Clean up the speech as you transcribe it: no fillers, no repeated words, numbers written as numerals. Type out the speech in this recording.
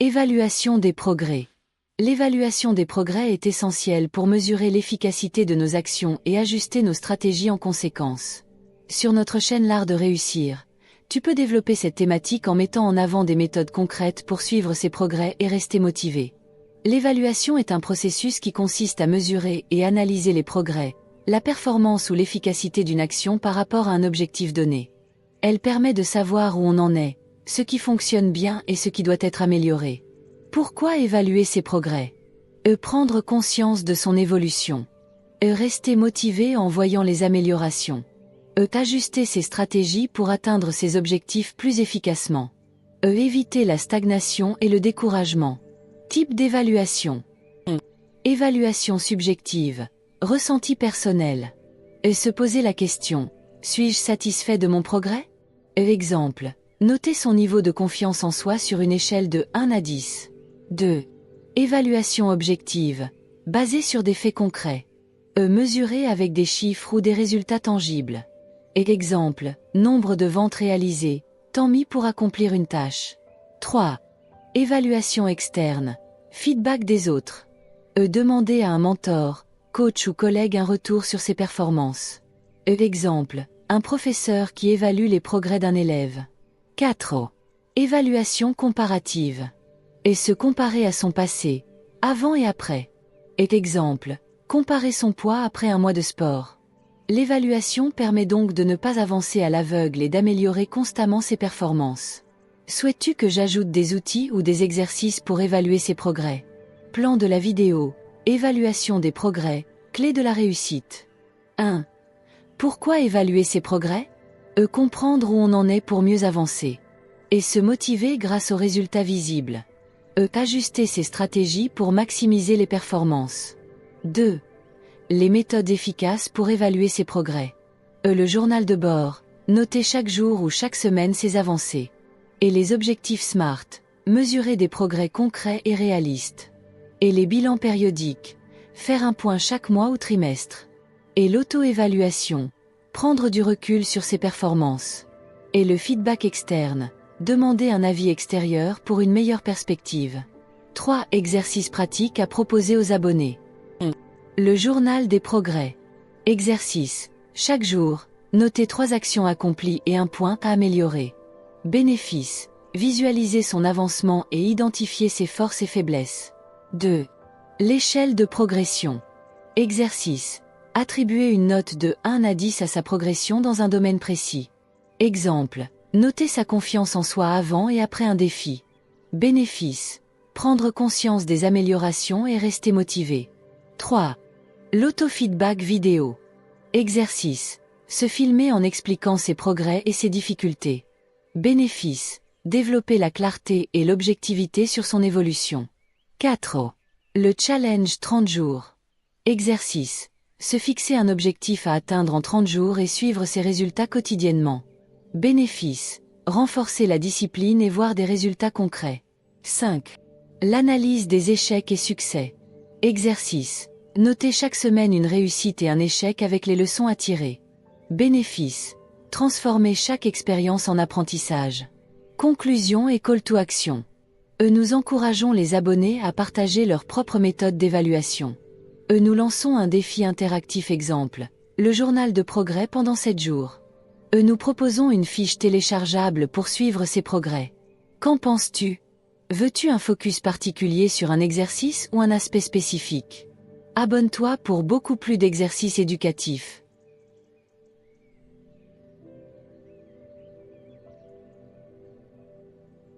Évaluation des progrès. L'évaluation des progrès est essentielle pour mesurer l'efficacité de nos actions et ajuster nos stratégies en conséquence. Sur notre chaîne L'Art de réussir, tu peux développer cette thématique en mettant en avant des méthodes concrètes pour suivre ces progrès et rester motivé. L'évaluation est un processus qui consiste à mesurer et analyser les progrès, la performance ou l'efficacité d'une action par rapport à un objectif donné. Elle permet de savoir où on en est, ce qui fonctionne bien et ce qui doit être amélioré. Pourquoi évaluer ses progrès? Prendre conscience de son évolution. Rester motivé en voyant les améliorations. Ajuster ses stratégies pour atteindre ses objectifs plus efficacement. Éviter la stagnation et le découragement. Type d'évaluation. Évaluation subjective. Ressenti personnel. Se poser la question, suis-je satisfait de mon progrès? Exemple. Noter son niveau de confiance en soi sur une échelle de 1 à 10. 2. Évaluation objective. Basée sur des faits concrets. Mesurer avec des chiffres ou des résultats tangibles. Exemple. Nombre de ventes réalisées, temps mis pour accomplir une tâche. 3. Évaluation externe. Feedback des autres. Demander à un mentor, coach ou collègue un retour sur ses performances. Exemple. Un professeur qui évalue les progrès d'un élève. 4. Évaluation comparative. Se comparer à son passé, avant et après. Exemple. Comparer son poids après un mois de sport. L'évaluation permet donc de ne pas avancer à l'aveugle et d'améliorer constamment ses performances. Souhaites-tu que j'ajoute des outils ou des exercices pour évaluer ses progrès? Plan de la vidéo. Évaluation des progrès, clé de la réussite. 1. Pourquoi évaluer ses progrès? Comprendre où on en est pour mieux avancer. Et se motiver grâce aux résultats visibles. Ajuster ses stratégies pour maximiser les performances. 2. Les méthodes efficaces pour évaluer ses progrès. Le journal de bord. Noter chaque jour ou chaque semaine ses avancées. Et les objectifs SMART. Mesurer des progrès concrets et réalistes. Et les bilans périodiques. Faire un point chaque mois ou trimestre. Et l'auto-évaluation. Prendre du recul sur ses performances. Et le feedback externe. Demander un avis extérieur pour une meilleure perspective. 3 exercices pratiques à proposer aux abonnés. Le journal des progrès. Exercice. Chaque jour, notez 3 actions accomplies et un point à améliorer. Bénéfice. Visualiser son avancement et identifier ses forces et faiblesses. 2. L'échelle de progression. Exercice. Attribuer une note de 1 à 10 à sa progression dans un domaine précis. Exemple. Noter sa confiance en soi avant et après un défi. Bénéfice. Prendre conscience des améliorations et rester motivé. 3. L'autofeedback vidéo. Exercice. Se filmer en expliquant ses progrès et ses difficultés. Bénéfice. Développer la clarté et l'objectivité sur son évolution. 4. Le challenge 30 jours. Exercice. Se fixer un objectif à atteindre en 30 jours et suivre ses résultats quotidiennement. Bénéfice. Renforcer la discipline et voir des résultats concrets. 5. L'analyse des échecs et succès. Exercice. Noter chaque semaine une réussite et un échec avec les leçons à tirer. Bénéfice. Transformer chaque expérience en apprentissage. Conclusion et call to action. Nous encourageons les abonnés à partager leur propre méthode d'évaluation. Nous lançons un défi interactif exemple. Le journal de progrès pendant 7 jours. Nous proposons une fiche téléchargeable pour suivre ses progrès. Qu'en penses-tu? Veux-tu un focus particulier sur un exercice ou un aspect spécifique? Abonne-toi pour beaucoup plus d'exercices éducatifs.